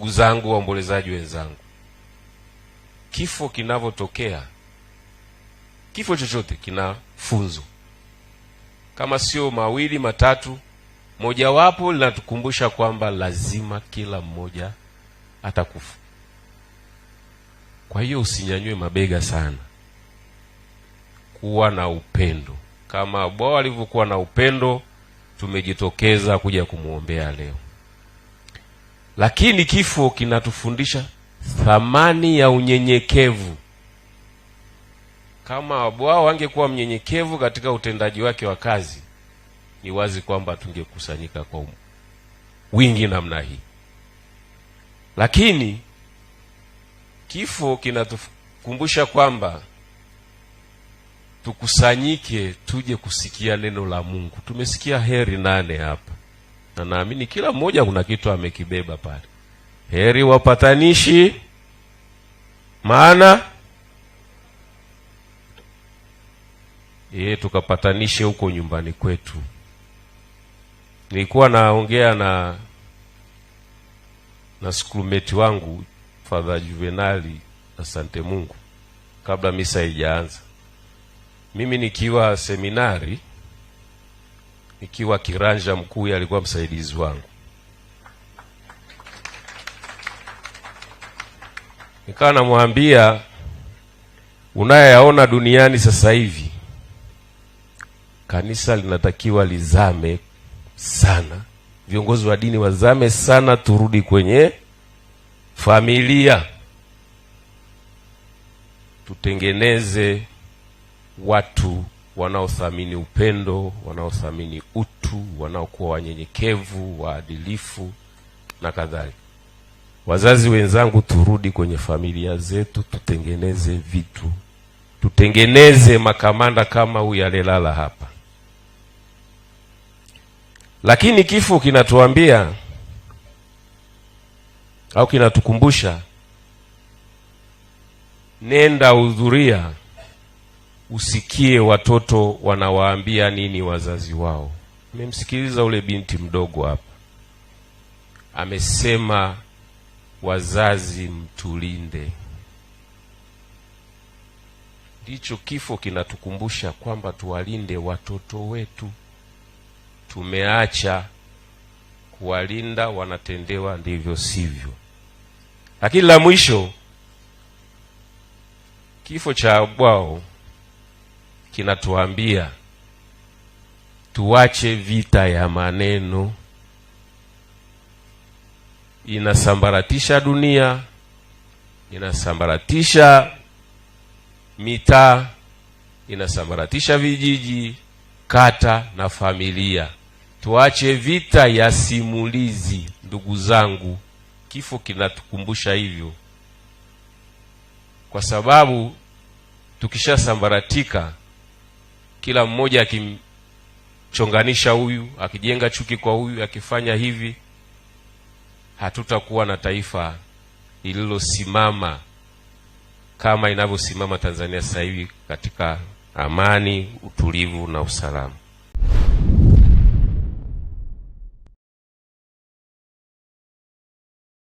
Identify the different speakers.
Speaker 1: Ndugu zangu, waombolezaji wenzangu, kifo kinavyotokea, kifo chochote kina funzo, kama sio mawili matatu, mojawapo linatukumbusha kwamba lazima kila mmoja atakufa. Kwa hiyo usinyanyue mabega sana, kuwa na upendo kama Bwana alivyokuwa na upendo. Tumejitokeza kuja kumuombea leo, lakini kifo kinatufundisha thamani ya unyenyekevu. Kama Bwana wangekuwa mnyenyekevu katika utendaji wake wa kazi, ni wazi kwamba tungekusanyika kwa wingi namna hii. Lakini kifo kinatukumbusha kwamba tukusanyike tuje kusikia neno la Mungu. Tumesikia heri 8 hapa, na naamini kila mmoja kuna kitu amekibeba pale. Heri wapatanishi, maana tukapatanishe huko nyumbani kwetu. Nilikuwa naongea na schoolmate wangu Father Juvenali, asante Mungu, kabla misa haijaanza. Mimi nikiwa seminari, nikiwa kiranja mkuu, alikuwa msaidizi wangu. Nikawa namwambia, unayaona duniani sasa hivi, kanisa linatakiwa lizame sana, viongozi wa dini wazame sana, turudi kwenye familia, tutengeneze watu wanaothamini upendo, wanaothamini utu, wanaokuwa wanyenyekevu, waadilifu na kadhalika. Wazazi wenzangu, turudi kwenye familia zetu, tutengeneze vitu, tutengeneze makamanda kama huyu alelala hapa. Lakini kifo kinatuambia au kinatukumbusha, nenda hudhuria, usikie watoto wanawaambia nini wazazi wao. Nimemsikiliza ule binti mdogo hapa, amesema wazazi mtulinde. Ndicho kifo kinatukumbusha, kwamba tuwalinde watoto wetu. Tumeacha kuwalinda, wanatendewa ndivyo sivyo. Lakini la mwisho, kifo cha Bwao kinatuambia tuache vita ya maneno. Inasambaratisha dunia, inasambaratisha mitaa, inasambaratisha vijiji, kata na familia. Tuache vita ya simulizi. Ndugu zangu, kifo kinatukumbusha hivyo, kwa sababu tukishasambaratika, kila mmoja akimchonganisha huyu, akijenga chuki kwa huyu, akifanya hivi, hatutakuwa na taifa lililosimama kama inavyosimama Tanzania sasa hivi, katika amani, utulivu na usalama.